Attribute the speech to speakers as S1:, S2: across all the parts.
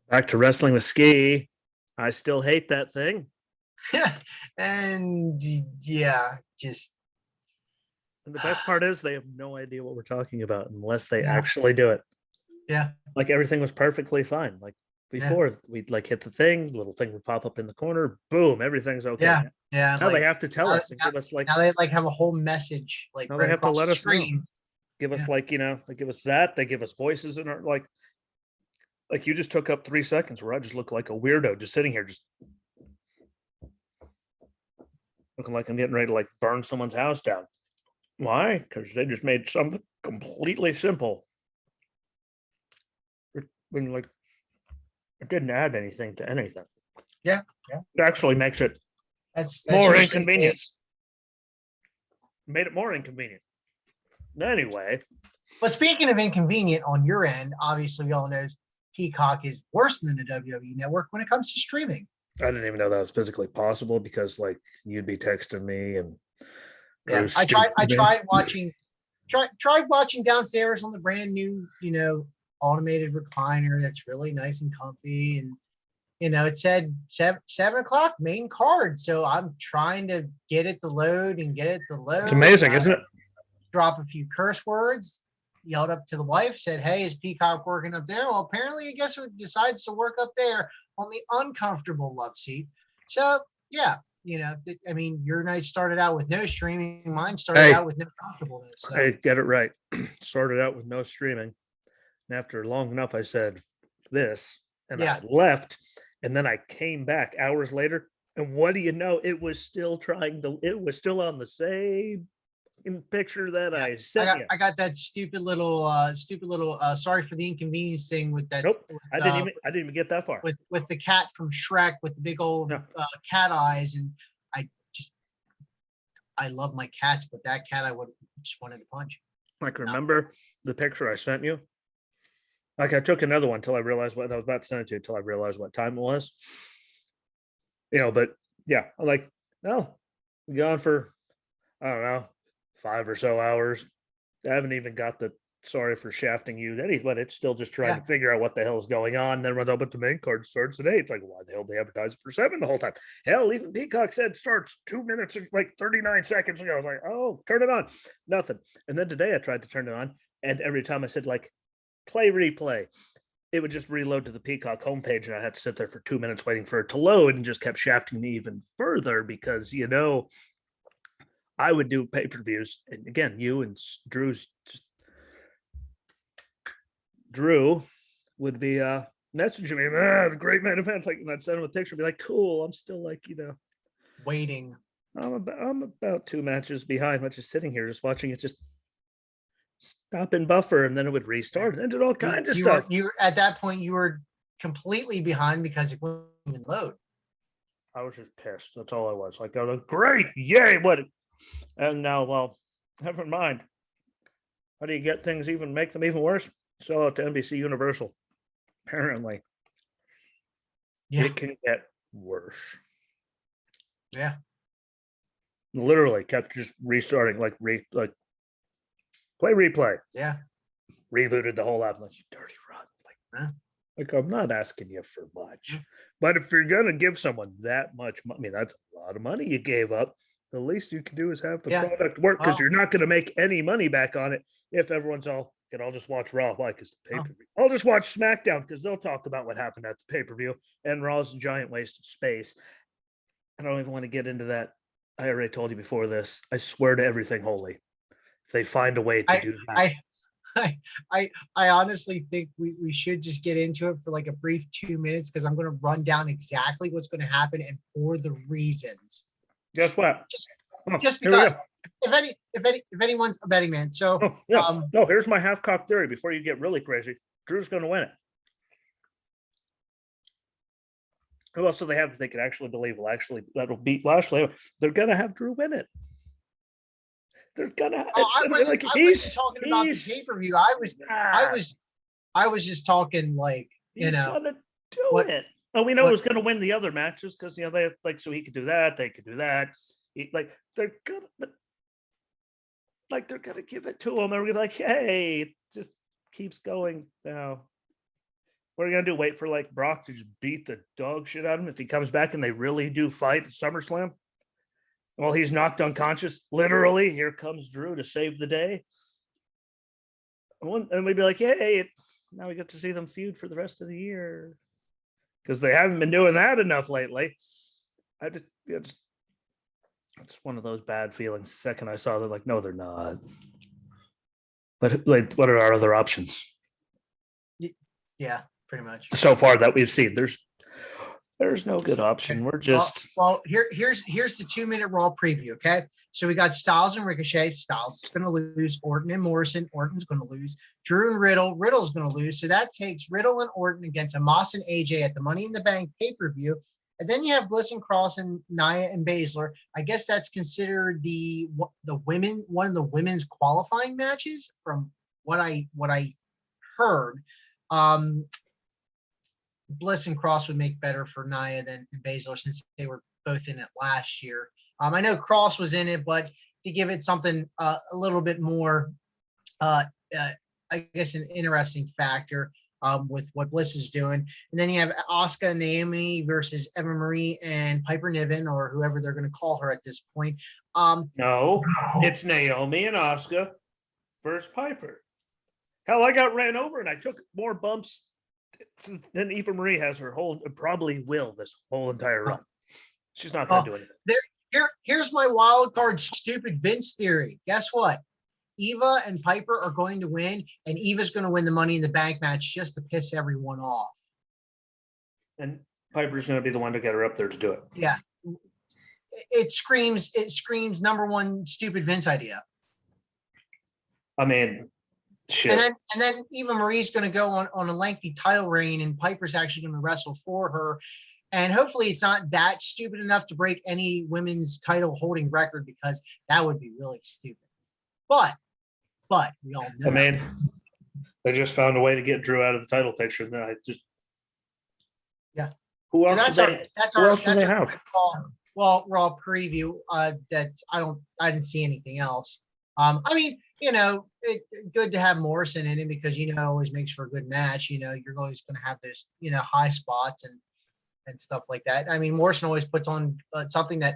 S1: Back to wrestling with ski. I still hate that thing.
S2: And yeah, just
S1: And the best part is they have no idea what we're talking about unless they
S2: yeah,
S1: actually do it.
S2: yeah,
S1: Like everything was perfectly fine. Like
S2: yeah,
S1: before, we'd like hit the thing, little thing would pop up in the corner, boom, everything's okay.
S2: yeah, yeah.
S1: Now they
S2: Like
S1: have to tell
S2: now,
S1: us and give us like
S2: now they like have a whole message like
S1: now they
S2: right
S1: have to
S2: across
S1: let
S2: the
S1: us know.
S2: screen.
S1: Give us
S2: Yeah,
S1: like, they give us that, they give us voices in our like you just took up 3 seconds where I just look like a weirdo just sitting here just looking like I'm getting ready to like burn someone's house down. Why? Because they just made something completely simple. When like it didn't add anything to anything.
S2: yeah, yeah.
S1: It actually makes it
S2: That's
S1: more
S2: usually the
S1: inconvenient.
S2: case.
S1: Made it more inconvenient. Anyway,
S2: But speaking of inconvenient on your end, obviously we all know Peacock is worse than the WWE Network when it comes to streaming.
S1: I didn't even know that was physically possible because like you'd be texting me and
S2: Yeah,
S1: Bruce stupid
S2: I
S1: me.
S2: tried watching downstairs on the brand new, automated recliner that's really nice and comfy. And it said 7 o'clock main card. So I'm trying to get it to load and get it to
S1: It's
S2: load.
S1: amazing, isn't it?
S2: Drop a few curse words, yelled up to the wife, said, "Hey, is Peacock working up there?" Well, apparently, I guess it decides to work up there on the uncomfortable love seat. So, yeah, I mean, your night started out with no streaming, mine started
S1: Hey,
S2: out with no comfortableness. So,
S1: I get it right. Started out with no streaming. And after long enough, I said this and I
S2: yeah,
S1: left. And then I came back hours later. And what do you know? It was still it was still on the same picture that
S2: yeah.
S1: I
S2: I
S1: sent
S2: got
S1: you.
S2: I got that stupid little sorry for the inconvenience thing with that
S1: Nope. I didn't even get that far.
S2: with the cat from Shrek with the big old
S1: No.
S2: cat eyes. And I just I love my cats, but that cat I would just wanted to punch.
S1: Like remember the picture I sent you? Like I took another one until I realized what I was about to send it to until I realized what time it was. But yeah, I'm like, no, we gone for I don't know, 5 or so hours. I haven't even got the sorry for shafting you but it's still just trying
S2: Yeah,
S1: to figure out what the hell's going on. Then when but the main card starts at 8, it's like, why the hell they advertise it for 7 the whole time? Hell, even Peacock said starts 2 minutes and like 39 seconds ago. I was like, oh, turn it on. Nothing. And then today I tried to turn it on, and every time I said like play replay, it would just reload to the Peacock homepage, and I had to sit there for 2 minutes waiting for it to load, and just kept shafting me even further because I would do pay-per-views, and again, you and Drew would be messaging me, man, the great main event. Like, and I'd send him a picture, be like, cool. I'm still like,
S2: waiting.
S1: I'm about 2 matches behind, but just sitting here, just watching it just stop and buffer, and then it would
S2: Yeah.
S1: restart and did all kinds of
S2: You
S1: stuff.
S2: were at that point you were completely behind because it wouldn't even load.
S1: I was just pissed. That's all I was. Like, I was like, great, yay, what? And now, well, never mind. How do you get things make them even worse? Sell it to NBC Universal. Apparently,
S2: Yeah,
S1: it can get worse.
S2: yeah.
S1: Literally kept just restarting, like play replay.
S2: Yeah.
S1: Rebooted the whole app. Like, you dirty run. Like I'm not asking you for much,
S2: Yeah.
S1: but if you're gonna give someone that much money, I mean, that's a lot of money you gave up. The least you can do is have the product work, because you're not going to make any money back on it if everyone's all, I'll just watch Raw. Why? Because the pay-per-view. I'll just watch SmackDown because they'll talk about what happened at the pay-per-view, and Raw's a giant waste of space. I don't even want to get into that. I already told you before this. I swear to everything holy, if they find a way to do that.
S2: I honestly think we should just get into it for like a brief 2 minutes, because I'm going to run down exactly what's going to happen and for the reasons.
S1: Guess what?
S2: Just because if anyone's a betting man. So
S1: no, here's my half-cocked theory before you get really crazy. Drew's going to win it. Who else do they have that they could actually believe that'll beat Lashley? They're going to have Drew win it. They're gonna.
S2: I wasn't talking about the pay-per-view. I was just talking like
S1: he's gonna do it. Oh, we know who's gonna win the other matches because they have, like, so he could do that. They could do that. They're gonna give it to him. And we're like, hey, it just keeps going now. What are you gonna do? Wait for like Brock to just beat the dog shit out of him if he comes back and they really do fight at SummerSlam? Well, he's knocked unconscious. Literally, here comes Drew to save the day. And we'd be like, hey, now we get to see them feud for the rest of the year. Because they haven't been doing that enough lately. It's one of those bad feelings. The second I saw, they're like, no, they're not. But like, what are our other options?
S2: Yeah, pretty much.
S1: So far that we've seen, there's no good option. We're just
S2: here's the 2-minute Raw preview. Okay, so we got Styles and Ricochet. Styles is going to lose. Orton and Morrison. Orton's going to lose. Drew and Riddle. Riddle's going to lose. So that takes Riddle and Orton against Omos and AJ at the Money in the Bank pay-per-view. And then you have Bliss and Cross and Nia and Baszler. I guess that's considered one of the women's qualifying matches from what I heard. Bliss and Cross would make better for Nia than Baszler since they were both in it last year. I know Cross was in it, but to give it something a little bit more, I guess, an interesting factor with what Bliss is doing. And then you have Asuka and Naomi versus Eva Marie and Piper Niven, or whoever they're going to call her at this point.
S1: No, it's Naomi and Asuka versus Piper. Hell, I got ran over and I took more bumps than Eva Marie has her whole, probably will this whole entire run. She's not going to do anything.
S2: Here's my wild card stupid Vince theory. Guess what? Eva and Piper are going to win, and Eva's going to win the Money in the Bank match just to piss everyone off.
S1: And Piper's going to be the one to get her up there to do it.
S2: Yeah. It screams number one stupid Vince idea.
S1: I mean, shit.
S2: And then Eva Marie's going to go on a lengthy title reign, and Piper's actually going to wrestle for her. And hopefully it's not that stupid enough to break any women's title holding record, because that would be really stupid. But we all know.
S1: I mean, they just found a way to get Drew out of the title picture. Then I just,
S2: yeah.
S1: Who else?
S2: That's our Raw preview. That I didn't see anything else. I mean, good to have Morrison in it because always makes for a good match. You're always going to have those high spots and stuff like that. I mean, Morrison always puts on something that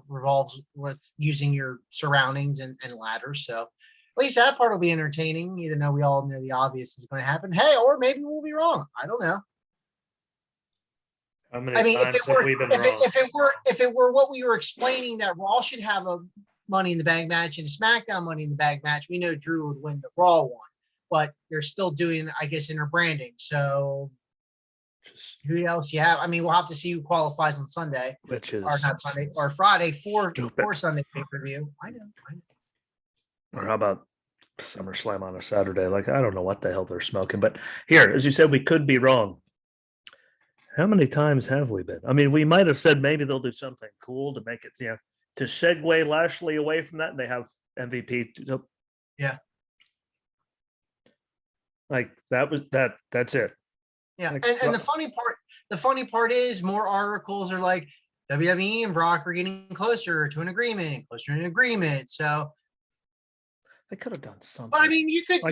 S2: revolves with using your surroundings and ladders. So at least that part will be entertaining, even though we all know the obvious is going to happen. Hey, or maybe we'll be wrong. I don't know.
S1: How many times have we been wrong?
S2: If it were what we were explaining, that Raw should have a Money in the Bank match and a SmackDown Money in the Bank match, we know Drew would win the Raw one, but they're still doing, I guess, interbranding. So who else you have? I mean, we'll have to see who qualifies on Sunday,
S1: which is,
S2: or not Sunday, or Friday for Sunday pay-per-view. I know.
S1: Or how about SummerSlam on a Saturday? Like, I don't know what the hell they're smoking, but here, as you said, we could be wrong. How many times have we been? I mean, we might have said maybe they'll do something cool to make it, to segue Lashley away from that, and they have MVP.
S2: Yeah.
S1: Like that's it.
S2: Yeah.
S1: Like,
S2: and the funny part is more articles are like WWE and Brock are getting closer to an agreement. So
S1: they could have done something.
S2: But I mean, you could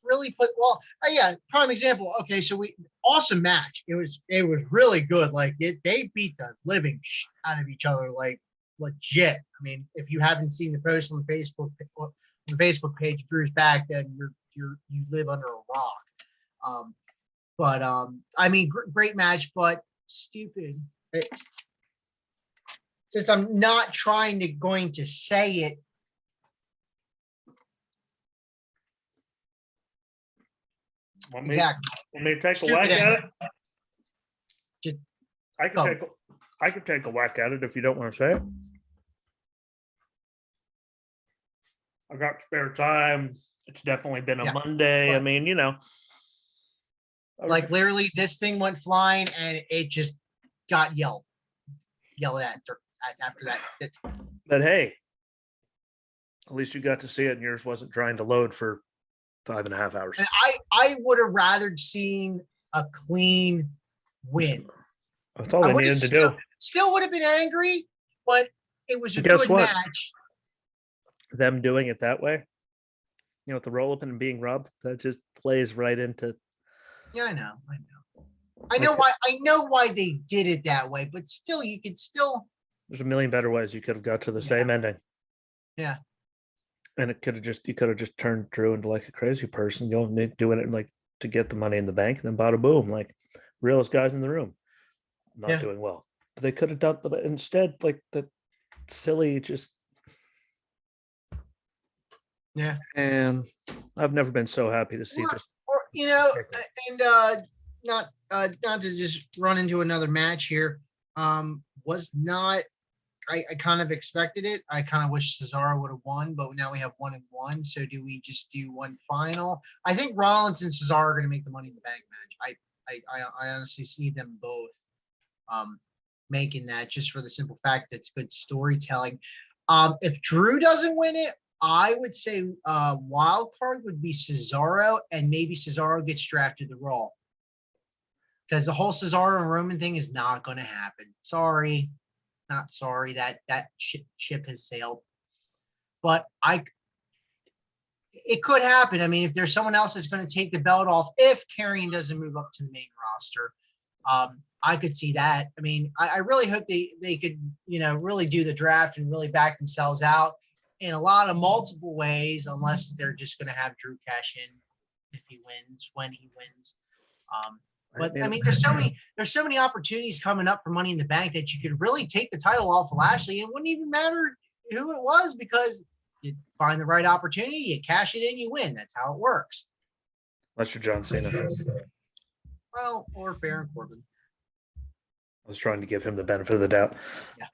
S2: really put. Well, yeah. Prime example. Okay, so awesome match. It was really good. Like they beat the living shit out of each other, like legit. I mean, if you haven't seen the post on the Facebook page, Drew's back, then you live under a rock. I mean, great match, but stupid. Since I'm not going to say it.
S1: Exactly. Want me to take a whack at it? I can take a whack at it if you don't want to say it. I got spare time. It's definitely been a Monday. I mean,
S2: like literally, this thing went flying and it just got yelled at after that.
S1: But hey, at least you got to see it, and yours wasn't trying to load for 5.5 hours.
S2: And I would have rather seen a clean win.
S1: That's all they needed to do.
S2: Still would have been angry, but it was a good match.
S1: Them doing it that way with the roll up and being robbed, that just plays right into.
S2: Yeah, I know. I know why they did it that way, but still, you could still.
S1: There's a million better ways you could have got to the same ending.
S2: Yeah.
S1: And you could have just turned Drew into like a crazy person, doing it like to get the money in the bank, and then bada boom, like realest guys in the room, not doing well. But they could have done, but instead, like the silly, just.
S2: Yeah.
S1: And I've never been so happy to see just.
S2: Or and not to just run into another match here. Was not. I kind of expected it. I kind of wish Cesaro would have won, but now we have 1-1. So do we just do one final? I think Rollins and Cesaro are going to make the Money in the Bank match. I honestly see them both making that, just for the simple fact that it's good storytelling. If Drew doesn't win it, I would say wild card would be Cesaro, and maybe Cesaro gets drafted to Raw. Because the whole Cesaro and Roman thing is not going to happen. Sorry. Not sorry. That ship has sailed. But it could happen. I mean, if there's someone else that's going to take the belt off, if Karrion doesn't move up to the main roster, I could see that. I mean, I really hope they could, really do the draft and really back themselves out in a lot of multiple ways, unless they're just going to have Drew cash in if he wins, when he wins. But I mean, there's so many opportunities coming up for Money in the Bank that you could really take the title off of Lashley. It wouldn't even matter who it was, because you find the right opportunity, you cash it in, you win. That's how it works.
S1: Unless you're John Cena.
S2: Well, or Baron Corbin.
S1: I was trying to give him the benefit of the doubt.
S2: Yeah.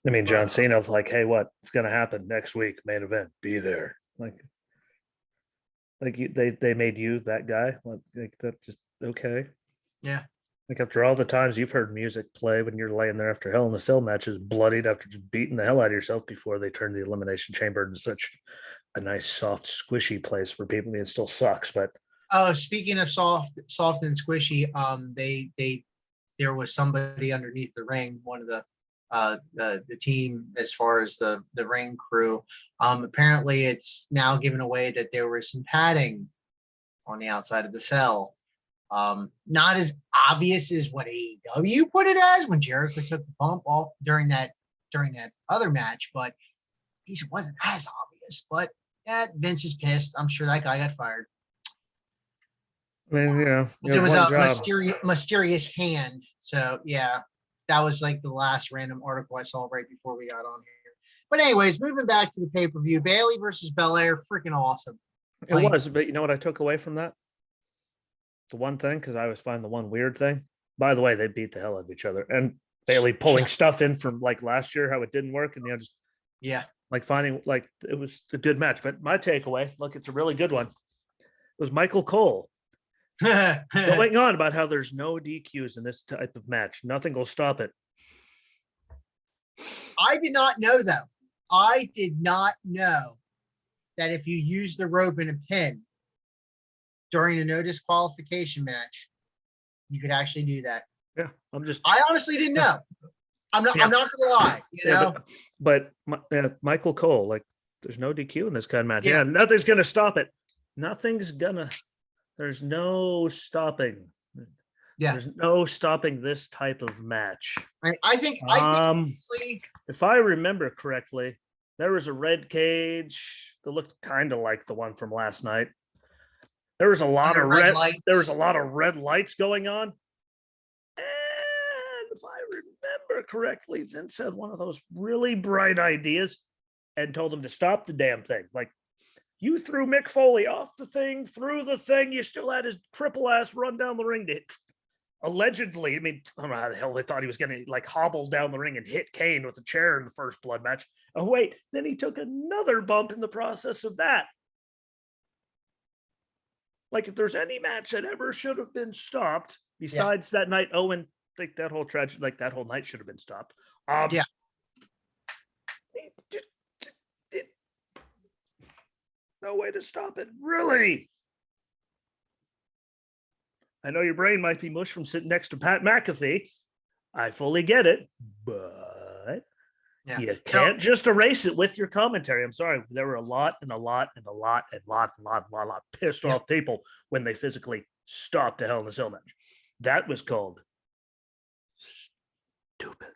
S1: I mean, John Cena was like, hey, what's going to happen next week? Main event, be there. They made you that guy. Like that, just okay.
S2: Yeah.
S1: Like after all the times you've heard music play when you're laying there after Hell in a Cell matches, bloodied after just beating the hell out of yourself before they turned the Elimination Chamber into such a nice, soft, squishy place for people. I mean, it still sucks, but.
S2: Oh, speaking of soft and squishy, there was somebody underneath the ring, one of the team, as far as the ring crew. Apparently it's now given away that there was some padding on the outside of the cell. Not as obvious as what AEW put it as when Jericho took the bump off during that other match, but he wasn't as obvious. But Vince is pissed. I'm sure that guy got fired.
S1: I mean,
S2: it was a mysterious hand. So yeah, that was like the last random article I saw right before we got on here. But anyways, moving back to the pay-per-view, Bayley versus Belair, freaking awesome.
S1: It was, but you know what I took away from that? The one thing, because I always find the one weird thing. By the way, they beat the hell out of each other, and Bayley pulling stuff in from like last year, how it didn't work, and just like finding like it was a good match. But my takeaway, look, it's a really good one. It was Michael Cole going on about how there's no DQs in this type of match. Nothing will stop it.
S2: I did not know, though. I did not know that if you use the rope in a pin during a no disqualification match, you could actually do that.
S1: Yeah,
S2: I honestly didn't know. I'm not gonna lie,
S1: But Michael Cole, like, there's no DQ in this kind of match. Yeah, nothing's gonna stop it. There's no stopping.
S2: Yeah,
S1: there's no stopping this type of match.
S2: I think honestly,
S1: if I remember correctly, there was a red cage that looked kind of like the one from last night. There was a lot of red lights. There was a lot of red lights going on. And if I remember correctly, Vince had one of those really bright ideas and told him to stop the damn thing. Like, you threw Mick Foley off the thing, through the thing. You still had his cripple ass run down the ring to hit. Allegedly, I mean, I don't know how the hell they thought he was going to like hobble down the ring and hit Kane with a chair in the first blood match. Oh, wait, then he took another bump in the process of that. Like, if there's any match that ever should have been stopped besides that night, Owen, like that whole tragedy, like that whole night should have been stopped. No way to stop it. Really? I know your brain might be mush from sitting next to Pat McAfee. I fully get it, but
S2: Yeah.
S1: You
S2: So
S1: can't just erase it with your commentary. I'm sorry. There were a lot pissed
S2: yeah.
S1: off people when they physically stopped a Hell in a Cell match. That was called stupid.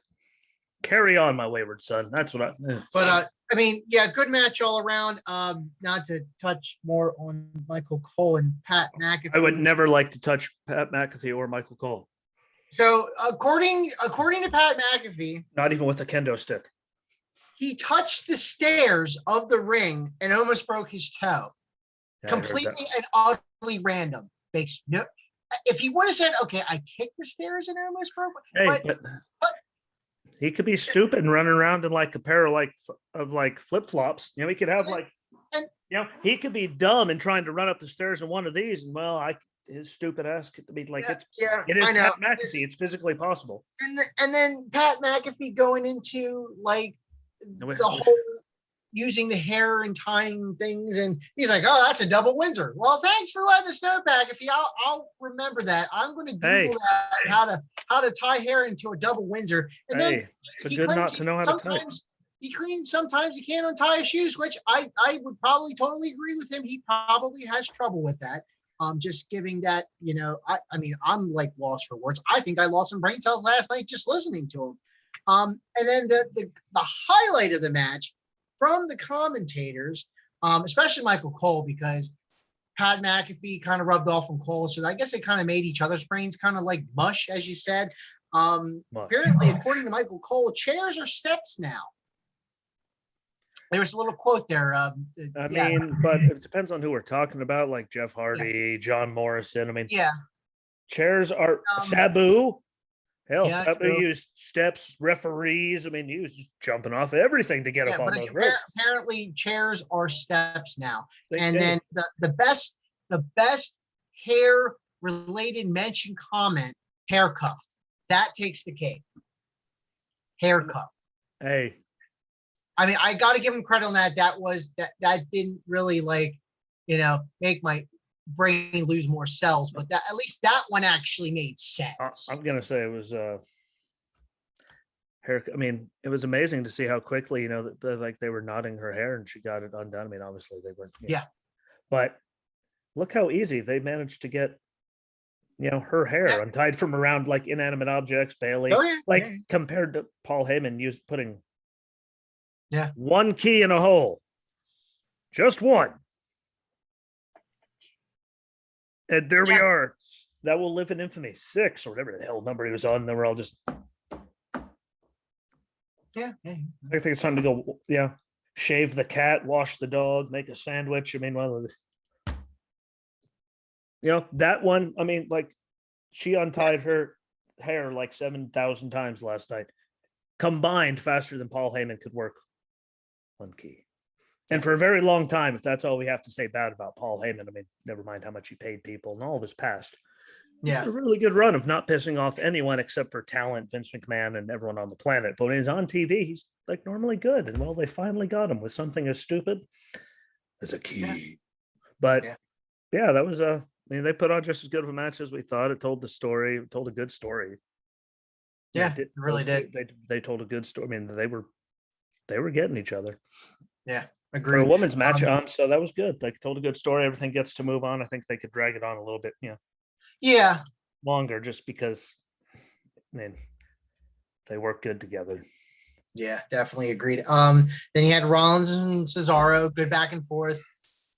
S1: Carry on, my wayward son. That's what
S2: But I mean, yeah, good match all around. Not to touch more on Michael Cole and Pat McAfee.
S1: I would never like to touch Pat McAfee or Michael Cole.
S2: So according to Pat McAfee,
S1: Not even with a kendo stick.
S2: he touched the stairs of the ring and almost broke his toe.
S1: Yeah,
S2: Completely and utterly random. Makes no. If he would have said, "Okay, I kicked the stairs and I almost broke,"
S1: hey, but he could be stupid and running around in like a pair of flip flops. You know, he could have he could be dumb and trying to run up the stairs in one of these, and his stupid ass could be like, it is Pat McAfee. It's physically possible.
S2: And then Pat McAfee going into like the whole using the hair and tying things, and he's like, "Oh, that's a double Windsor." Well, thanks for letting us know, McAfee. I'll remember that. I'm going to Google that how to tie hair into a double Windsor. And then
S1: it's good not to know how to tie.
S2: He claims sometimes he can't untie his shoes, which I would probably totally agree with him. He probably has trouble with that. Just giving that, I mean, I'm like lost for words. I think I lost some brain cells last night just listening to him. And then the highlight of the match from the commentators, especially Michael Cole, because Pat McAfee kind of rubbed off on Cole. So I guess they kind of made each other's brains kind of like mush, as you said. Apparently, according to Michael Cole, chairs are steps now. There was a little quote there.
S1: I mean, but it depends on who we're talking about, like Jeff Hardy, John Morrison. I mean, chairs are Sabu. Hell, Sabu used steps, referees. I mean, he was just jumping off everything to get up on those ropes.
S2: Apparently, chairs are steps now. Then the best hair related mention comment, hair cuffed. That takes the cake. Hair cuffed.
S1: Hey.
S2: I mean, I got to give him credit on that. That didn't really make my brain lose more cells, but that at least that one actually made sense.
S1: I'm gonna say it was hair. I mean, it was amazing to see how quickly they were knotting her hair and she got it undone. I mean, obviously they weren't. But look how easy they managed to get her hair untied from around like inanimate objects. Bailey, compared to Paul Heyman putting one key in a hole, just one. And there we are. That will live in infamy. 6 or whatever the hell number he was on. And then we're all just. I think it's time to go. Shave the cat, wash the dog, make a sandwich. I mean, that one. I mean, like, she untied her hair like 7,000 times last night, combined faster than Paul Heyman could work one key. And for a very long time, if that's all we have to say bad about Paul Heyman, I mean, never mind how much he paid people and all of his past. A really good run of not pissing off anyone except for talent, Vince McMahon, and everyone on the planet. But when he's on TV, he's like normally good. And well, they finally got him with something as stupid as a key. But that was I mean, they put on just as good of a match as we thought. It told the story. It told a good story.
S2: It really did.
S1: They told a good story. I mean, they were getting each other.
S2: Yeah. Agreed.
S1: For a women's match on, so that was good. They told a good story. Everything gets to move on. I think they could drag it on a little bit, longer, just because, I mean, they work good together.
S2: Yeah, definitely agreed. Then you had Rollins and Cesaro, good back and forth.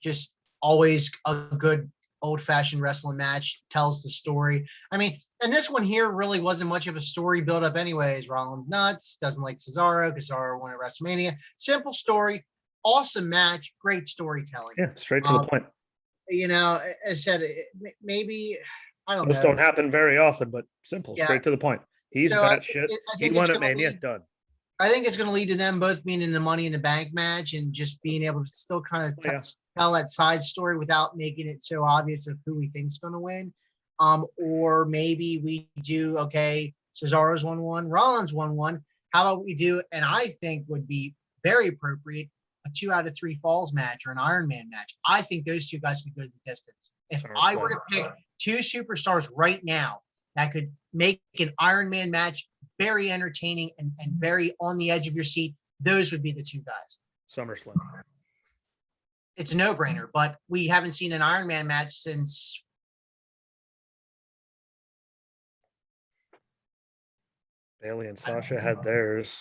S2: Just always a good old-fashioned wrestling match. Tells the story. I mean, and this one here really wasn't much of a story build up, anyways. Rollins nuts, doesn't like Cesaro. Cesaro won at WrestleMania. Simple story. Awesome match, great storytelling.
S1: Yeah, straight to the point.
S2: As I said, maybe I don't know.
S1: Those don't happen very often, but simple, straight to the point. He's batshit. He won at Mania. Done.
S2: I think it's going to lead to them both being in the Money in the Bank match and just being able to still kind of tell that side story without making it so obvious of who we think's going to win. Or maybe we do Cesaro's 1-1, Rollins 1-1. How about we do? And I think would be very appropriate. A 2 out of 3 falls match or an Iron Man match. I think those two guys could go the distance. If I were to pick 2 superstars right now that could make an Iron Man match very entertaining and very on the edge of your seat, those would be the two guys.
S1: SummerSlam.
S2: It's a no-brainer, but we haven't seen an Iron Man match since.
S1: Bailey and Sasha had theirs.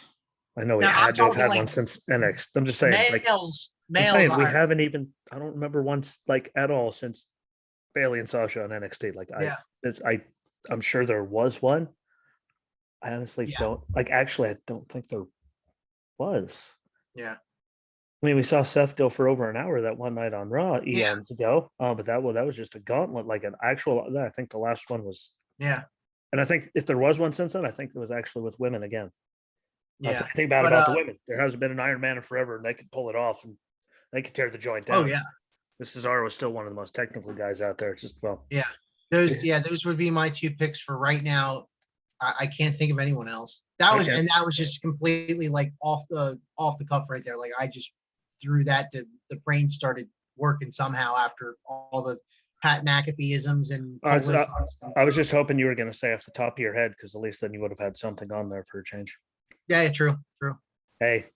S1: I know we
S2: No, I'm
S1: had to have
S2: talking
S1: had
S2: like
S1: one since NXT. I'm just saying, like, I'm
S2: males
S1: saying we
S2: Iron.
S1: haven't even. I don't remember once, like, at all since Bailey and Sasha on NXT. Like,
S2: Yeah,
S1: I'm sure there was one. I honestly
S2: yeah,
S1: don't like. Actually, I don't think there was.
S2: yeah,
S1: I mean, we saw Seth go for over an hour that one night on Raw
S2: yeah,
S1: eons ago. But that was just a gauntlet, like an actual. I think the last one was,
S2: yeah,
S1: and I think if there was one since then, I think it was actually with women again. That's
S2: yeah.
S1: the thing bad
S2: But
S1: about the women. There hasn't been an Iron Man in forever, and they could pull it off and they could tear the joint
S2: oh
S1: down.
S2: yeah,
S1: This Cesaro was still one of the most technical guys out there. It's just
S2: yeah. Those would be my two picks for right now. I can't think of anyone else. That was just completely like off the cuff right there. Like I just threw that to the brain started working somehow after all the Pat McAfee-isms and
S1: I was just hoping you were going to say off the top of your head, because at least then you would have had something on there for a change.
S2: Yeah, true.
S1: Hey,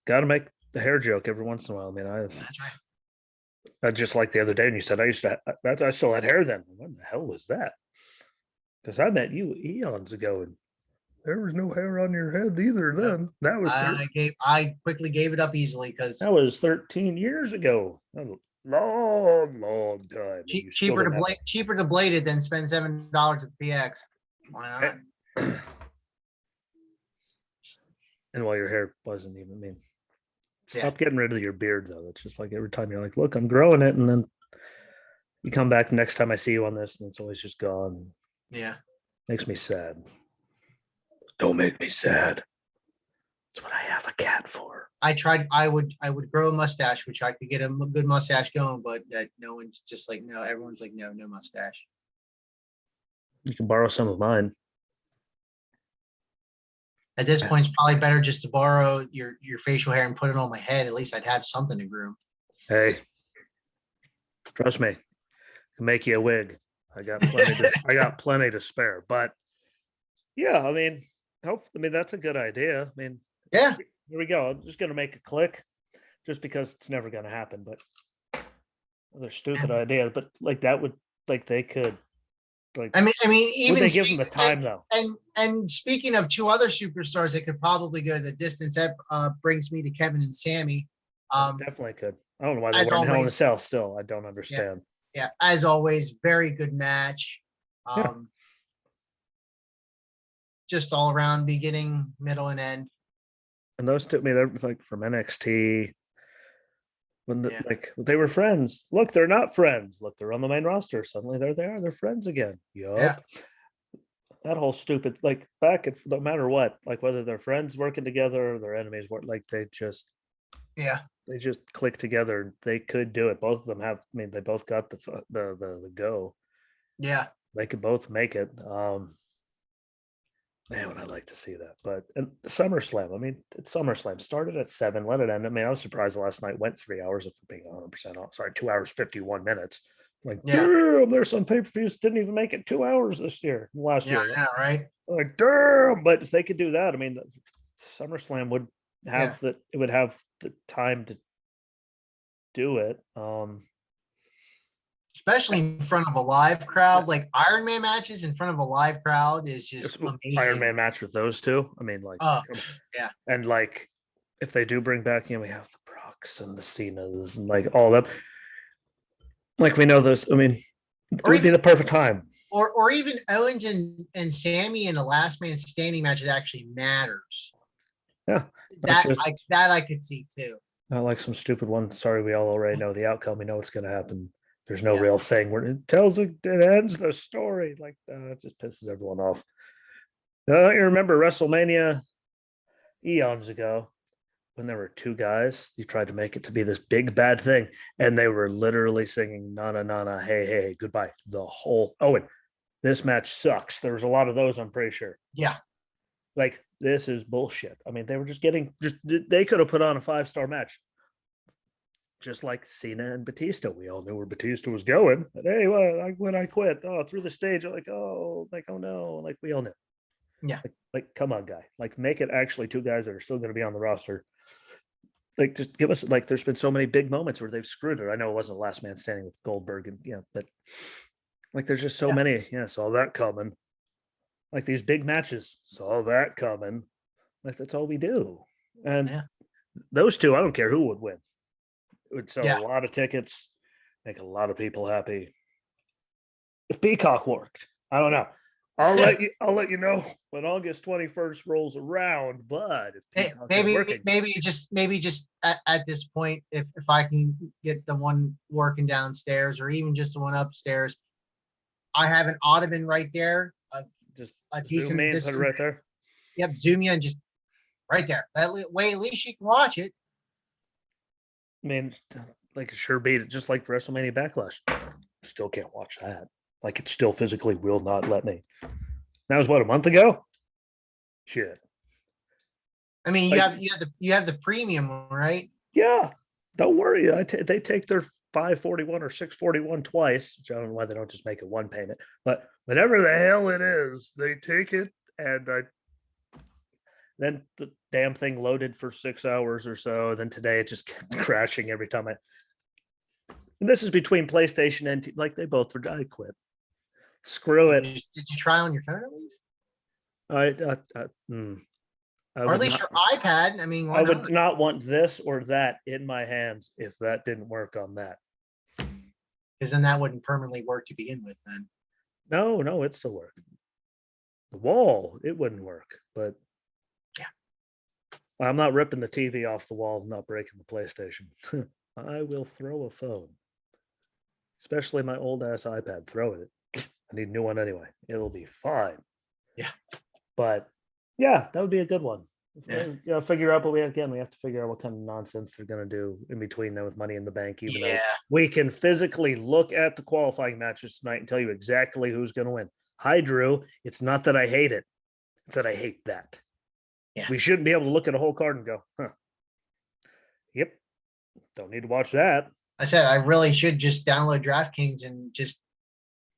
S1: got to make the hair joke every once in a while. I mean,
S2: That's right.
S1: I just like the other day, and you said I still had hair then. What the hell was that? Because I met you eons ago, and there was no hair on your head either. Then that was
S2: I quickly gave it up easily because
S1: that was 13 years ago. That was a long time.
S2: cheaper to blade it than spend $7 at the PX. Why not?
S1: And while your hair wasn't even, I mean, stop getting rid of your beard though. It's just like every time you're like, look, I'm growing it, and then you come back the next time I see you on this, and it's always just gone.
S2: Yeah,
S1: makes me sad. Don't make me sad. That's what I have a cat for.
S2: I tried. I would grow a mustache, which I could get a good mustache going, but no one's just like no. Everyone's like no mustache.
S1: You can borrow some of mine.
S2: At this point, it's probably better just to borrow your facial hair and put it on my head. At least I'd have something to groom.
S1: Hey, trust me, I can make you a wig. I got plenty to spare. But yeah, I mean, that's a good idea. I mean,
S2: yeah,
S1: here we go. I'm just gonna make a click, just because it's never gonna happen. But another stupid idea. But like that would they could. Like,
S2: I mean, even
S1: would they give them the time though?
S2: And speaking of two other superstars that could probably go the distance, that brings me to Kevin and Sammy.
S1: Definitely could. I don't know why they weren't Hell in a Cell still. I don't understand.
S2: Yeah, as always, very good match. Just all around, beginning, middle, and end.
S1: And those two, I mean, they're like from NXT. When they were friends. Look, they're not friends. Look, they're on the main roster. Suddenly there they are. They're friends again. Yup. Yeah. That whole stupid, like back at no matter what, like whether they're friends working together or their enemies work, like they just click together. They could do it. Both of them have. I mean, they both got the go.
S2: Yeah,
S1: they could both make it. Man, would I like to see that. But and SummerSlam, I mean, SummerSlam started at 7, let it end. I mean, I was surprised last night went 3 hours, if we're being 100% off. Sorry, 2 hours, 51 minutes. Like, damn, there's some pay-per-views didn't even make it 2 hours last year.
S2: Yeah, right?
S1: Like, damn. But if they could do that, I mean, SummerSlam would have it would have the time to do it.
S2: Especially in front of a live crowd, like Iron Man matches in front of a live crowd is just amazing.
S1: Iron Man match with those two. I mean, like, and like, if they do bring back, we have the Brocks and the Cenas and like all that. Like, we know those. I mean, it would be the perfect time.
S2: Or even Owens and Sammy in a last man standing match that actually matters.
S1: Yeah,
S2: that I could see too.
S1: Not like some stupid one. Sorry, we all already know the outcome. We know what's going to happen. There's no real thing where it ends the story. Like, it just pisses everyone off. You remember WrestleMania eons ago when there were two guys, you tried to make it to be this big bad thing, and they were literally singing "Na na na na, hey hey, goodbye" the whole. Oh, and this match sucks. There was a lot of those, I'm pretty sure.
S2: Yeah.
S1: Like, this is bullshit. I mean, they were they could have put on a 5-star match. Just like Cena and Batista. We all knew where Batista was going. But hey, when I quit, through the stage, like, oh no, like we all knew.
S2: Yeah.
S1: Like, come on, guy. Like, make it actually two guys that are still going to be on the roster. Like, just give us, like, there's been so many big moments where they've screwed it. I know it wasn't last man standing with Goldberg, and but like, there's just so
S2: Yeah.
S1: many. Yeah, saw that coming. Like, these big matches, saw that coming. Like, that's all we do. And
S2: Yeah.
S1: those two, I don't care who would win. It would sell
S2: Yeah.
S1: a lot of tickets, make a lot of people happy. If Peacock worked, I don't know. I'll let you know when August 21st rolls around. But if Peacock is working,
S2: maybe just at this point, if I can get the one working downstairs or even just the one upstairs, I have an ottoman right there,
S1: just
S2: a
S1: zoom
S2: decent
S1: me and put it
S2: distance.
S1: right there.
S2: Yep, zoom you and just right there. That way, at least you can watch it.
S1: I mean, like, sure beat it, just like WrestleMania Backlash. Still can't watch that. Like, it still physically will not let me. That was what, a month ago? Shit.
S2: I mean,
S1: Like,
S2: you have the premium one, right?
S1: yeah, don't worry. They take their 541 or 641 twice, which I don't know why they don't just make it one payment. But whatever the hell it is, they take it, and then the damn thing loaded for 6 hours or so. Then today it just kept crashing every time I. And this is between PlayStation and like they both were. I quit. Screw it.
S2: Did you try on your phone at least,
S1: I I
S2: or at
S1: would
S2: least
S1: not.
S2: your iPad? I mean,
S1: I
S2: why
S1: would
S2: not?
S1: not want this or that in my hands if that didn't work on that.
S2: Because then that wouldn't permanently work to begin with. Then
S1: No, it still worked. The wall, it wouldn't work, but
S2: yeah,
S1: I'm not ripping the TV off the wall, not breaking the PlayStation. I will throw a phone, especially my old ass iPad. Throw it. I need a new one anyway. It'll be fine.
S2: yeah,
S1: But yeah, that would be a good one.
S2: yeah,
S1: You know, figure out, but we have to figure out what kind of nonsense they're going to do in between them with Money in the Bank, even though
S2: yeah.
S1: we can physically look at the qualifying matches tonight and tell you exactly who's going to win. Hi, Drew. It's not that I hate it, it's that I hate that.
S2: Yeah.
S1: We shouldn't be able to look at a whole card and go, huh, yep, don't need to watch that.
S2: I said I really should just download DraftKings and just.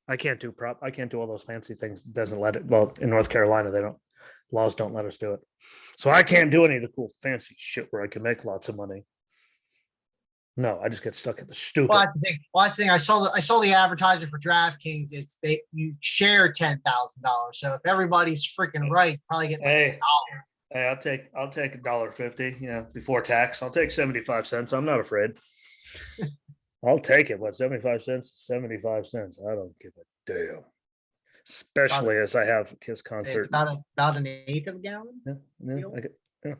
S1: I can't do all those fancy things. It doesn't let it. Well, in North Carolina, they don't. Laws don't let us do it. So I can't do any of the cool fancy shit where I can make lots of money. No, I just get stuck in the stupid.
S2: Well, that's the thing. Well, that's the thing. I saw the advertisement for DraftKings. It's you share $10,000. So if everybody's freaking right, probably get like
S1: Hey,
S2: $1.
S1: hey, I'll take $1.50. You know, before tax, I'll take 75 cents. I'm not afraid. I'll take it. What, 75 cents? 75 cents. I don't give a damn. Especially as I have Kiss
S2: It's
S1: concert.
S2: about an eighth of a gallon.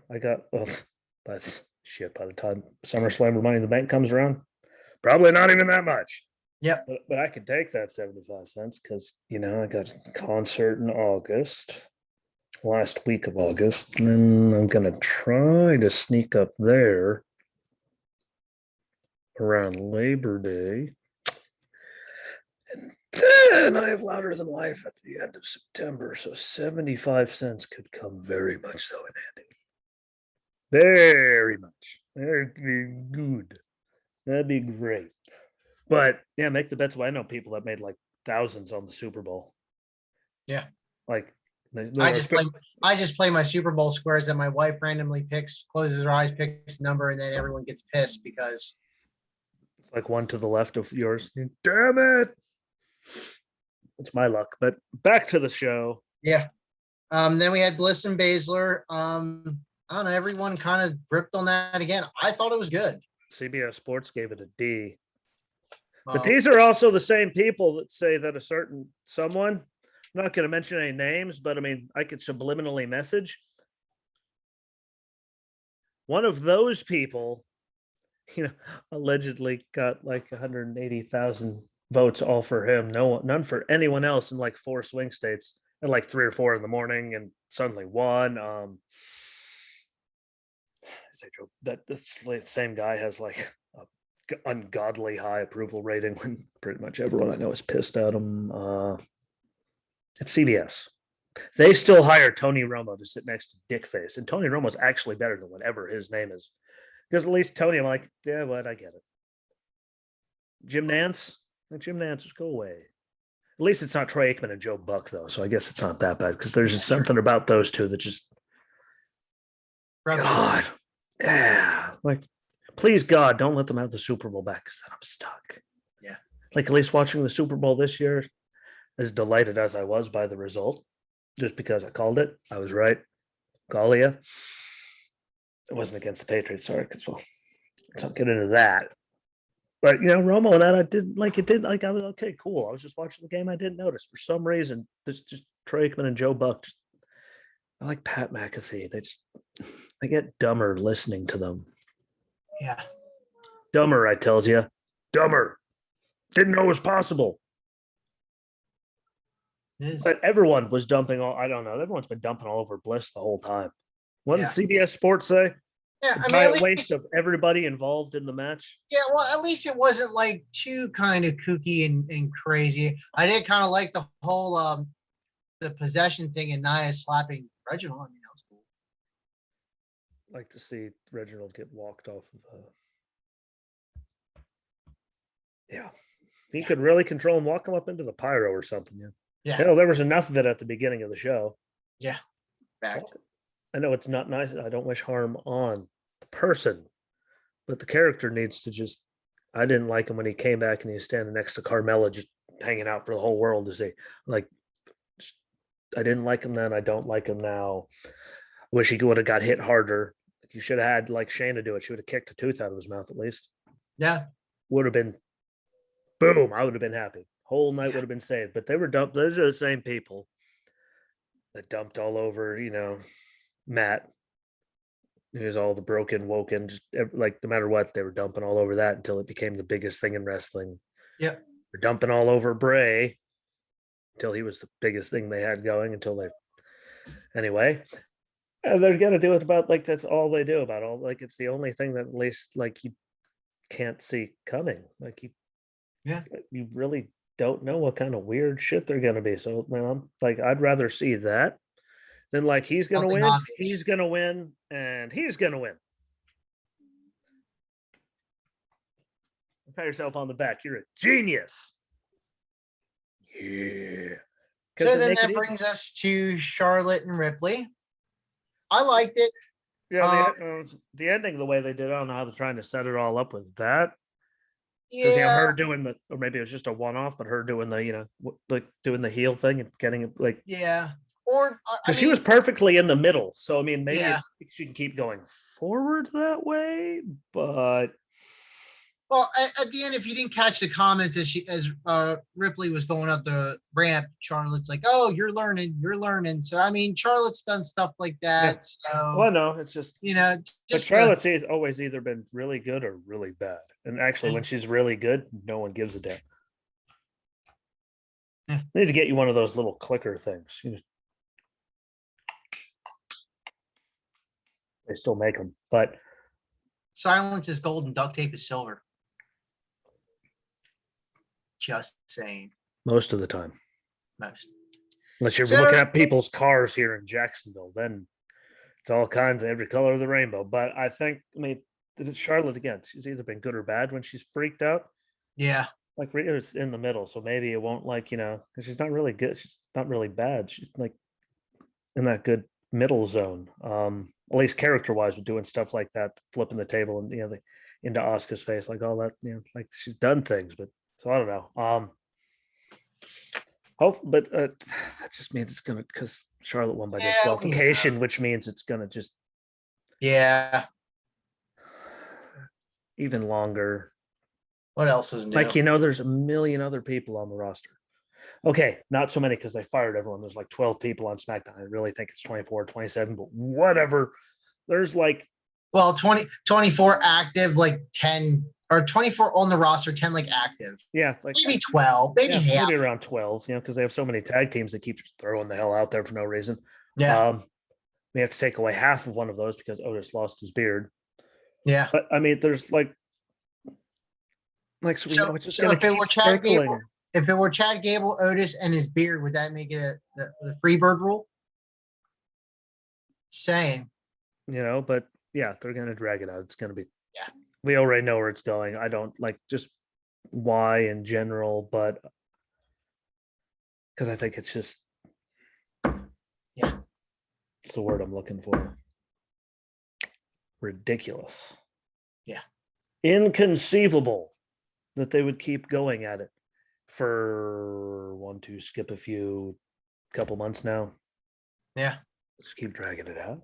S1: I got but shit, by the time SummerSlam or Money in the Bank comes around, probably not even that much.
S2: Yep.
S1: But I can take that 75 cents because, you know, I got a concert in August, last week of August. And then I'm going to try to sneak up there around Labor Day. And then I have Louder Than Life at the end of September. So 75 cents could come very much so in handy. Very much. Very good. That'd be great. But yeah, make the bets. I know people that made like thousands on the Super Bowl.
S2: Yeah.
S1: Like
S2: I just play my Super Bowl squares that my wife randomly picks, closes her eyes, picks a number, and then everyone gets pissed because
S1: it's like one to the left of yours. Damn it. It's my luck. But back to the show.
S2: yeah. Then we had Bliss and Baszler. I don't know. Everyone kind of ripped on that again. I thought it was good.
S1: CBS Sports gave it a D.
S2: Well,
S1: But these are also the same people that say that a certain someone, I'm not going to mention any names, but I mean, I could subliminally message. One of those people, you know, allegedly got like 180,000 votes all for him. None for anyone else in like 4 swing states at like 3 or 4 in the morning, and suddenly won. That this same guy has like a ungodly high approval rating when pretty much everyone I know is pissed at him. It's CBS. They still hire Tony Romo to sit next to Dickface, and Tony Romo's actually better than whatever his name is. Because at least Tony, I'm like, yeah, what? I get it. Jim Nance? Like, Jim Nance, just go away. At least it's not Troy Aikman and Joe Buck though, so I guess it's not that bad because there's just something about those two that just
S2: Rubs you the
S1: God, yeah, like please God, don't let them have the Super Bowl back because then I'm stuck.
S2: Yeah.
S1: Like at least watching the Super Bowl this year, as delighted as I was by the result, just because I called it, I was right. Galia. It wasn't against the Patriots, sorry, because well, let's not get into that. But Romo and that I didn't like. It did like I was okay, cool. I was just watching the game. I didn't notice for some reason. This just Troy Aikman and Joe Buck. I like Pat McAfee. I get dumber listening to them.
S2: Yeah.
S1: Dumber, I tells you, dumber. Didn't know it was possible. But everyone was dumping all. I don't know. Everyone's been dumping all over Bliss the whole time. What did CBS Sports say?
S2: Yeah,
S1: I mean, at waste of everybody involved in the match.
S2: Yeah, well, at least it wasn't like too kind of kooky and crazy. I did kind of like the whole the possession thing and Nia slapping Reginald. I mean, that was cool.
S1: Like to see Reginald get walked off of. Yeah, he could really control him, walk him up into the pyro or something. Yeah. There was enough of it at the beginning of the show.
S2: Yeah. Fact.
S1: I know it's not nice. I don't wish harm on the person, but the character needs to just. I didn't like him when he came back and he was standing next to Carmella, just hanging out for the whole world to see. Like, I didn't like him then. I don't like him now. Wish he would have got hit harder. You should have had like Shayna do it. She would have kicked a tooth out of his mouth at least.
S2: Yeah.
S1: Would have been boom. I would have been happy. Whole night would have been saved. But they were dumped. Those are the same people that dumped all over, Matt. He was all the broken, woken, just like no matter what, they were dumping all over that until it became the biggest thing in wrestling.
S2: Yep.
S1: They're dumping all over Bray until he was the biggest thing they had going until they anyway. They're gonna do it about like that's all they do about all like it's the only thing that at least like you can't see coming. Like you really don't know what kind of weird shit they're gonna be. So like I'd rather see that than like he's gonna win, he's gonna win, and he's gonna win. Pat yourself on the back. You're a genius. Yeah.
S2: So then that brings us to Charlotte and Ripley. I liked it.
S1: Yeah, the ending, the way they did, I don't know how they're trying to set it all up with that.
S2: Yeah,
S1: her doing the, or maybe it was just a one-off, but her doing the, like doing the heel thing and getting it like.
S2: Yeah, or
S1: because she was perfectly in the middle, so I mean, maybe she can keep going forward that way, but.
S2: Well, at the end, if you didn't catch the comments as Ripley was going up the ramp, Charlotte's like, "Oh, you're learning." So I mean, Charlotte's done stuff like that. Yeah. So
S1: well, no, it's just
S2: but
S1: Charlotte's always either been really good or really bad, and actually, when she's really good, no one gives a damn. Yeah. I need to get you one of those little clicker things. They still make them, but
S2: silence is gold and duct tape is silver. Just saying.
S1: Most of the time. Unless you're looking at people's cars here in Jacksonville, then it's all kinds of every color of the rainbow. But I think, Charlotte again, she's either been good or bad when she's freaked out.
S2: Yeah.
S1: Like Rita's in the middle, so maybe it won't because she's not really good. She's not really bad. She's like in that good middle zone. At least character-wise, with doing stuff like that, flipping the table and into Asuka's face, like all that. Like she's done things, but. So I don't know. But that just means it's gonna because Charlotte won by disqualification, which means it's gonna just even longer.
S2: What else is new?
S1: Like there's a million other people on the roster. Okay, not so many because they fired everyone. There's like 12 people on SmackDown. I really think it's 24, 27, but whatever. There's like
S2: 24 active, like 10. Or 24 on the roster, 10 like active.
S1: Yeah, like
S2: maybe 12, maybe half.
S1: Maybe around 12, because they have so many tag teams that keep just throwing the hell out there for no reason.
S2: Yeah.
S1: We have to take away half of one of those because Otis lost his beard.
S2: Yeah.
S1: But I mean, there's so it's just gonna keep circling.
S2: If it were Chad Gable, Otis, and his beard, would that make it the Freebird rule? Saying.
S1: But yeah, they're gonna drag it out. It's gonna be we already know where it's going. I don't like just why in general, but because I think it's just,
S2: Yeah.
S1: it's the word I'm looking for. Ridiculous.
S2: Yeah.
S1: Inconceivable that they would keep going at it for skip a couple months now.
S2: Yeah.
S1: Just keep dragging it out,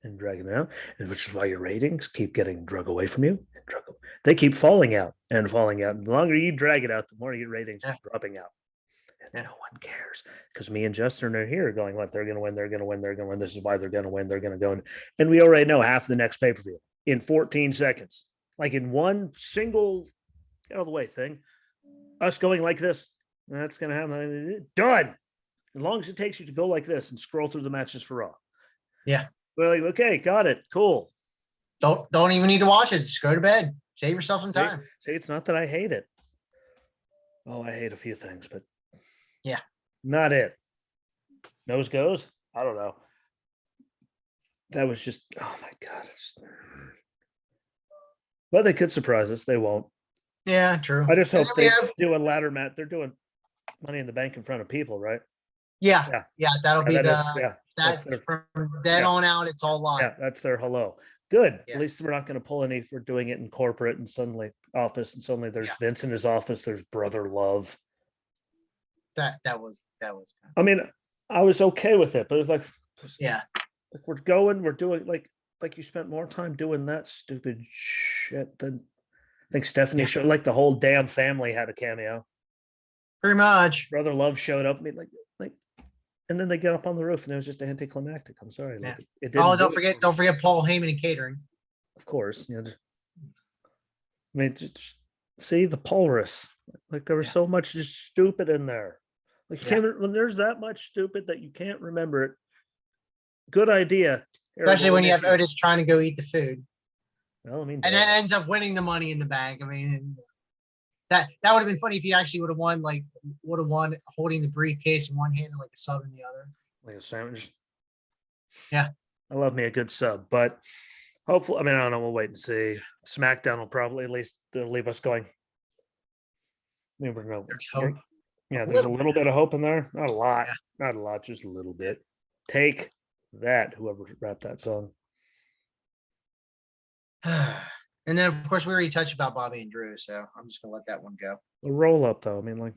S1: and dragging it out, and which is why your ratings keep getting drug away from you. They keep falling out and falling out. And the longer you drag it out, the more your ratings are dropping out. And no one cares because me and Justin are here going, what, they're going to win, they're going to win, they're going to win. This is why they're going to win, they're going to go. And we already know half the next pay-per-view in 14 seconds, like in one single out of the way thing. Us going like this, that's going to happen. Done. As long as it takes you to go like this and scroll through the matches for Raw.
S2: Yeah.
S1: We're like, okay, got it. Cool.
S2: Don't even need to watch it. Just go to bed. Save yourself some time.
S1: See, it's not that I hate it. Oh, I hate a few things, but
S2: yeah,
S1: not it. Nose goes. I don't know. That was just, oh my God. But they could surprise us. They won't.
S2: Yeah, true.
S1: I just hope they do a ladder match. They're doing Money in the Bank in front of people, right?
S2: Yeah. That'll be
S1: that's
S2: from then on out. It's all live.
S1: Yeah, that's their hello. Good. Yeah. At least we're not going to pull any. We're doing it in corporate and suddenly office, and suddenly there's Vince in his office. There's brother love.
S2: That was.
S1: I mean, I was okay with it, but it was like, like we're doing like you spent more time doing that stupid shit than I think Stephanie showed. Like the whole damn family had a cameo.
S2: Pretty much.
S1: Brother Love showed up. I mean, like, and then they get up on the roof, and it was just anticlimactic. I'm sorry. Like, it didn't
S2: don't forget Paul Heyman and catering.
S1: Of course, I mean, just see the Polaris. Like there was so much just stupid in there. Like when there's that much stupid that you can't remember it. Good idea.
S2: Especially when you have Otis trying to go eat the food.
S1: Well, I mean,
S2: and then ends up winning the Money in the Bank. I mean, that would have been funny if he actually would have won holding the briefcase in one hand and like a sub in the other.
S1: Like a sandwich.
S2: Yeah.
S1: I love me a good sub, but hopefully, I mean, I don't know. We'll wait and see. SmackDown will probably at least leave us going. There's hope. Yeah, there's a little bit of hope in there. Not a lot. Yeah. Not a lot, just a little bit. Take that, whoever rapped that song.
S2: And then, of course, we already touched about Bobby and Drew, so I'm just gonna let that one go.
S1: The roll up, though. I mean, like.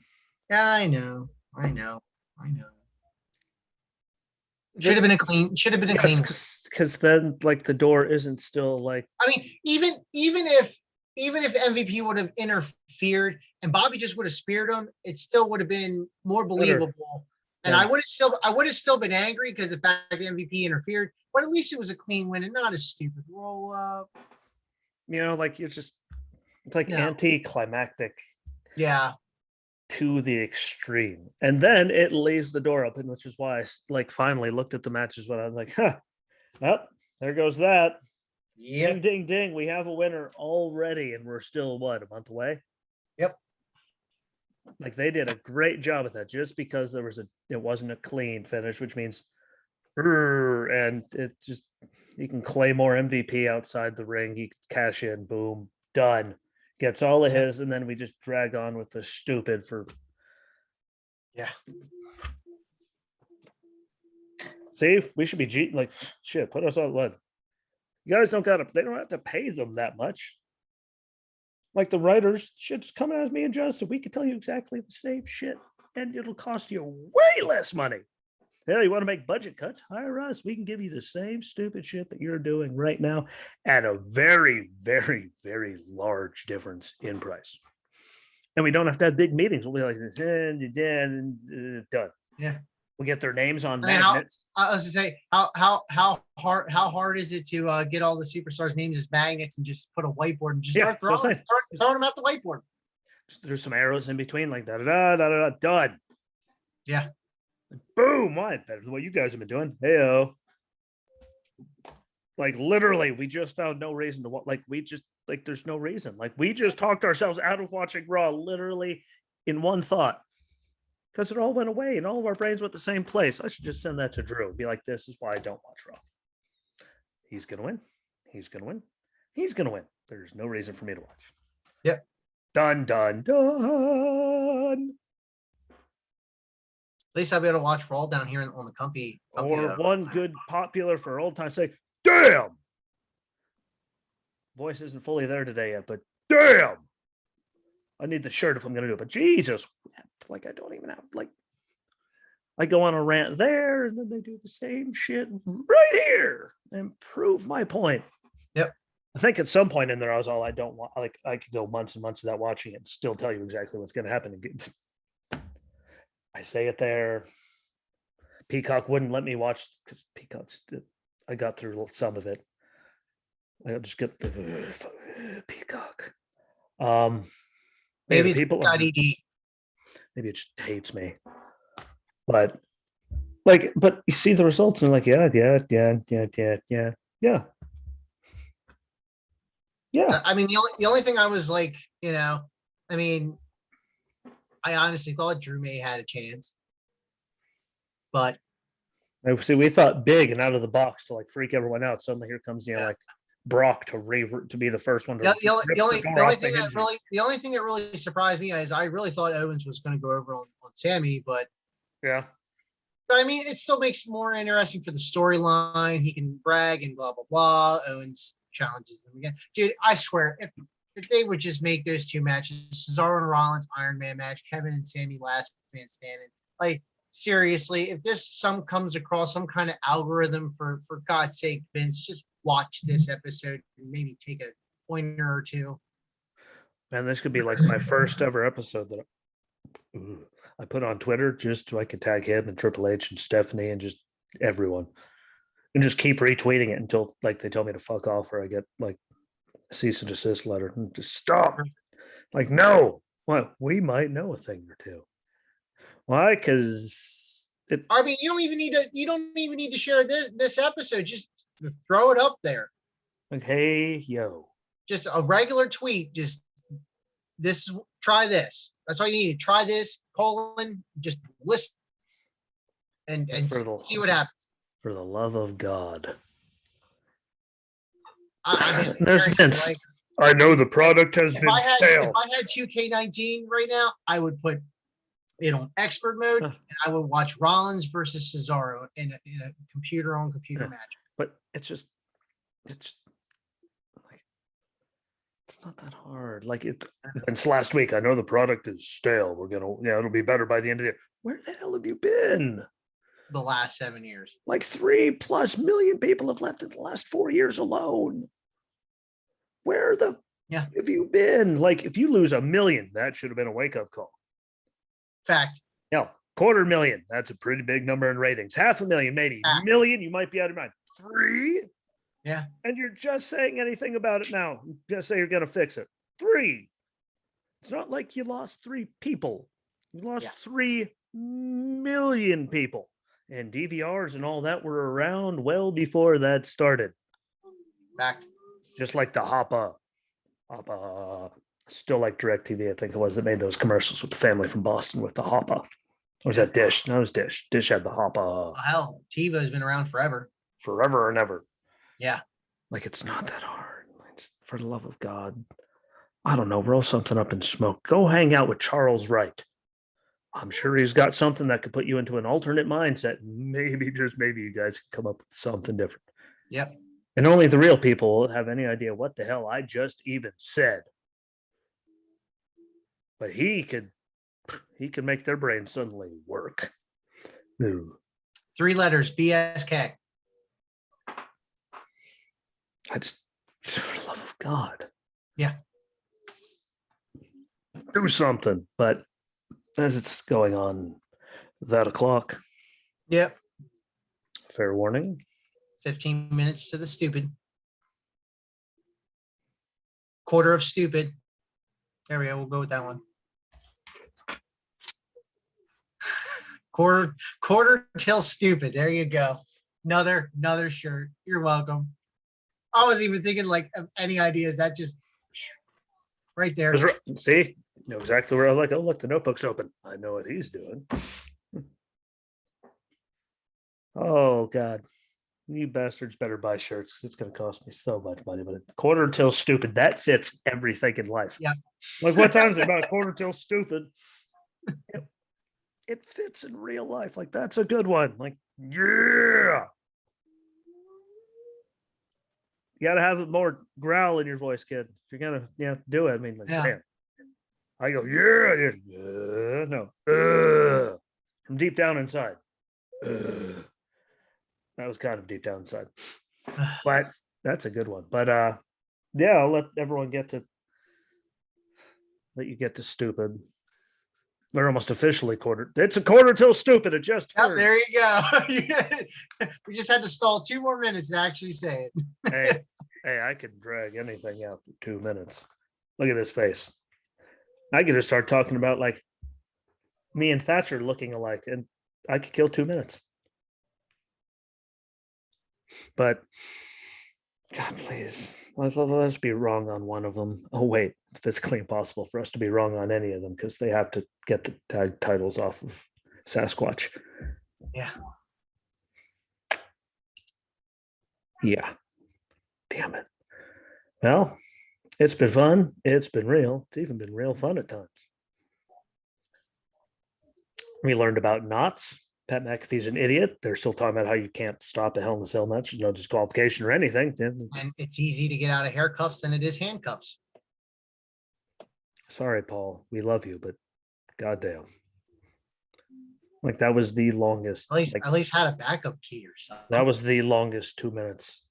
S2: Yeah, I know. Should have been a clean.
S1: Because then, like, the door isn't still like.
S2: I mean, even if MVP would have interfered and Bobby just would have speared him, it still would have been more believable. And I would have still been angry because the fact that MVP interfered, but at least it was a clean win and not a stupid roll up.
S1: You know, like it's like anticlimactic.
S2: Yeah.
S1: To the extreme. And then it leaves the door open, which is why I finally looked at the matches when I was like, well, there goes that.
S2: Yeah.
S1: Ding, ding, ding. We have a winner already, and we're still a month away?
S2: Yep.
S1: Like they did a great job with that just because it wasn't a clean finish, which means and it just you can claim more MVP outside the ring. He cash in, boom, done. Gets all of his, and then we just drag on with the stupid for.
S2: Yeah.
S1: See, we should be like shit. Put us on what? You guys they don't have to pay them that much. Like the writers should just come as me and Justin. We can tell you exactly the same shit, and it'll cost you way less money. Yeah, you want to make budget cuts? Hire us. We can give you the same stupid shit that you're doing right now at a very, very, very large difference in price. And we don't have to have big meetings. We'll be like, done.
S2: Yeah.
S1: We'll get their names on magnets.
S2: I was to say, how hard is it to get all the superstars' names as magnets and just put a whiteboard and just start throwing them out the whiteboard?
S1: Just there's some arrows in between, like done.
S2: Yeah.
S1: Boom! Why better than what you guys have been doing? Heyo. Like literally, we just found no reason to what. Like we just there's no reason. Like we just talked ourselves out of watching Raw, literally in one thought, because it all went away and all of our brains went the same place. I should just send that to Drew. Be like, this is why I don't watch Raw. He's gonna win. He's gonna win. He's gonna win. There's no reason for me to watch.
S2: Yep.
S1: Done.
S2: least I'll be able to watch Raw down here on the Comfy.
S1: Or one good popular for old time's sake. Damn. Voice isn't fully there today yet, but damn. I need the shirt if I'm gonna do it. But Jesus, like I don't even have like. I go on a rant there, and then they do the same shit right here and prove my point.
S2: Yep.
S1: I think at some point in there, I was all I don't want. Like I could go months and months without watching it and still tell you exactly what's going to happen. I say it there. Peacock wouldn't let me watch because Peacock's. I got through some of it. I'll just get the Peacock.
S2: Maybe
S1: people
S2: got ED.
S1: Maybe it just hates me. But you see the results and like, yeah.
S2: I mean, the only thing I was like, I mean, I honestly thought Drew may had a chance, but
S1: see, we thought big and out of the box to like freak everyone out. Suddenly, here comes like Brock to be the first one.
S2: The only thing that really surprised me is I really thought Owens was going to go over on Sammy, but
S1: yeah.
S2: I mean, it still makes it more interesting for the storyline. He can brag and blah blah blah. Owens challenges them again, dude. I swear, if they would just make those two matches, Cesaro and Rollins Iron Man match, Kevin and Sammy last man standing, like seriously, if this comes across some kind of algorithm, for God's sake, Vince, just watch this episode and maybe take a pointer or two.
S1: Man, this could be like my first ever episode that I put on Twitter just so I could tag him and Triple H and Stephanie and just everyone, and just keep retweeting it until like they tell me to fuck off or I get like a cease and desist letter and just stop. Like, no, well, we might know a thing or two. Why? Because
S2: I mean, you don't even need to share this episode. Just throw it up there.
S1: Like, hey, yo.
S2: Just a regular tweet. Just try this. That's all you need. Try this, just list and see what happens.
S1: For the love of God.
S2: I mean,
S1: there's Vince. Like, I know the product has been stale.
S2: If I had 2K19 right now, I would put it on expert mode, and I would watch Rollins versus Cesaro in a computer-on-computer match.
S1: But it's not that hard. Like since last week, I know the product is stale. We're gonna, it'll be better by the end of the year. Where the hell have you been?
S2: The last 7 years.
S1: Like 3+ million people have left in the last 4 years alone. Where have you been? Like, if you lose 1 million, that should have been a wake-up call.
S2: Fact.
S1: Yeah, 250,000. That's a pretty big number in ratings. 500,000, maybe. Fact. Million, you might be out of your mind. 3?
S2: Yeah.
S1: And you're just saying anything about it now. Just say you're going to fix it. 3. It's not like you lost 3 people. You lost 3 million people. And DVRs and all that were around well before that started.
S2: Fact.
S1: Just like the Hoppa, still like DirecTV, I think it was, that made those commercials with the family from Boston with the Hoppa. Or was that Dish? No, it was Dish. Dish had the Hoppa.
S2: Oh, hell, TiVo's been around forever.
S1: Forever and ever.
S2: Yeah.
S1: Like, it's not that hard. Just, for the love of God, I don't know, roll something up and smoke. Go hang out with Charles Wright. I'm sure he's got something that could put you into an alternate mindset. Maybe, just maybe, you guys can come up with something different.
S2: Yep.
S1: And only the real people will have any idea what the hell I just even said. But he could make their brain suddenly work. Ooh.
S2: 3 letters, BSK.
S1: I just, for the love of God.
S2: Yeah.
S1: Do something. But as it's going on that o'clock.
S2: Yep.
S1: Fair warning.
S2: 15 minutes to the stupid. Quarter of stupid. There we go. We'll go with that one. Quarter till stupid. There you go. Another shirt. You're welcome. I wasn't even thinking like of any ideas. That just right there.
S1: See, you know exactly where I like. Oh, look, the notebook's open. I know what he's doing. Oh God. You bastards better buy shirts because it's going to cost me so much money. But quarter till stupid, that fits everything in life.
S2: Yeah.
S1: Like, what time is it? About quarter till stupid. Yep. it fits in real life. Like, that's a good one. Like, yeah. You got to have more growl in your voice, kid. If you're going to do it. I mean, like,
S2: Yeah.
S1: damn. I go, yeah. No. From deep down inside. That was kind of deep down inside. But that's a good one. But yeah, I'll let everyone let you get to stupid. We're almost officially quarter. It's a quarter till stupid. It just
S2: Oh,
S1: turned.
S2: there you go. We just had to stall 2 more minutes to actually say it.
S1: Hey, I could drag anything out for 2 minutes. Look at this face. I could just start talking about like me and Thatcher looking alike, and I could kill 2 minutes. But God, please, let's be wrong on one of them. Oh wait, it's physically impossible for us to be wrong on any of them because they have to get the tag titles off of Sasquatch.
S2: Yeah.
S1: Yeah. Damn it. Well, it's been fun. It's been real. It's even been real fun at times. We learned about knots. Pat McAfee's an idiot. They're still talking about how you can't stop a Hell in a Cell match. There's no disqualification or anything.
S2: And it's easy to get out of handcuffs than it is handcuffs.
S1: Sorry, Paul. We love you, but goddamn. Like, that was the longest.
S2: At least had a backup key or something.
S1: That was the longest 2 minutes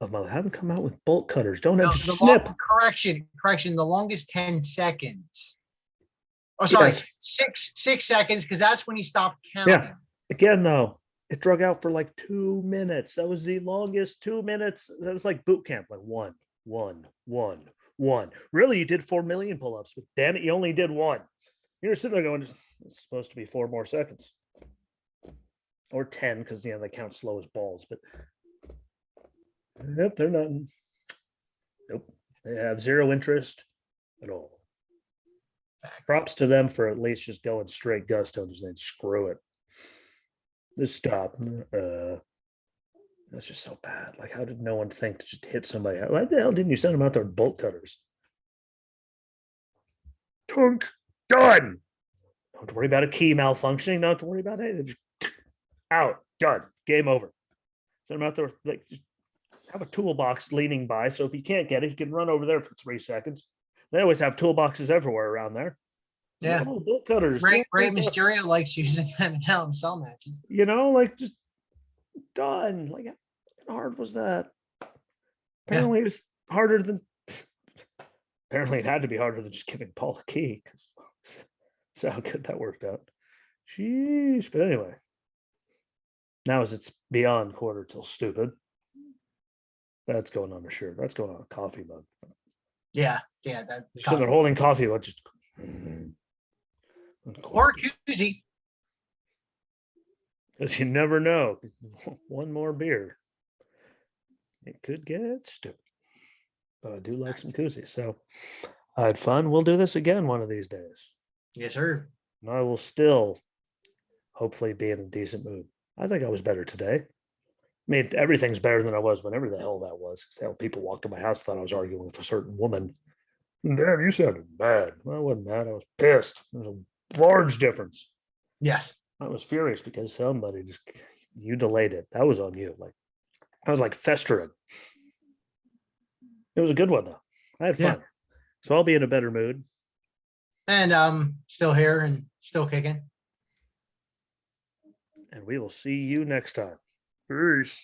S1: of my life. I haven't come out with bolt cutters. Don't
S2: No,
S1: snip.
S2: Correction. The longest 10 seconds. Oh, sorry,
S1: Yes.
S2: 6 seconds, because that's when he stopped counting.
S1: Yeah. Again, though, it drug out for like 2 minutes. That was the longest 2 minutes. That was like boot camp. Like one. Really, you did 4 million pull-ups, but damn it, you only did one. You're sitting there going, it's supposed to be 4 more seconds. Or 10, because they count slow as balls, but nope, they're not. Nope. They have zero interest at all. Props to them for at least just going straight gusto and just saying, screw it. Just stop. That's just so bad. Like, how did no one think to just hit somebody? Why the hell didn't you send them out there with bolt cutters? Tunk, done. Don't worry about a key malfunctioning. Don't worry about it. Just out, done, game over. Send them out there, like, just have a toolbox leaning by, so if he can't get it, he can run over there for 3 seconds. They always have toolboxes everywhere around there.
S2: Yeah.
S1: Oh, bolt cutters.
S2: Rey Mysterio likes using them in Hell in Cell matches.
S1: Like, just done. Like, how hard was that? Apparently, It was harder than. Apparently, it had to be harder than just giving Paul a key. Because that's how good that worked out. Sheesh. But anyway, now as it's beyond quarter till stupid. That's going on a shirt. That's going on a coffee mug.
S2: Yeah. That.
S1: So they're holding coffee, but just.
S2: Or a koozie.
S1: Because you never know. One more beer, it could get stupid. But I do like some koozies. So I had fun. We'll do this again one of these days.
S2: Yes, sir.
S1: And I will still hopefully be in a decent mood. I think I was better today. I mean, everything's better than I was whenever the hell that was. Hell, people walked to my house, thought I was arguing with a certain woman. Damn, you sounded mad. Well, I wasn't mad. I was pissed. There's a large difference.
S2: Yes.
S1: I was furious because somebody you delayed it. That was on you. Like, I was like festering. It was a good one though. I had fun. So I'll be in a better mood.
S2: And I'm still here and still kicking.
S1: And we will see you next time. Peace.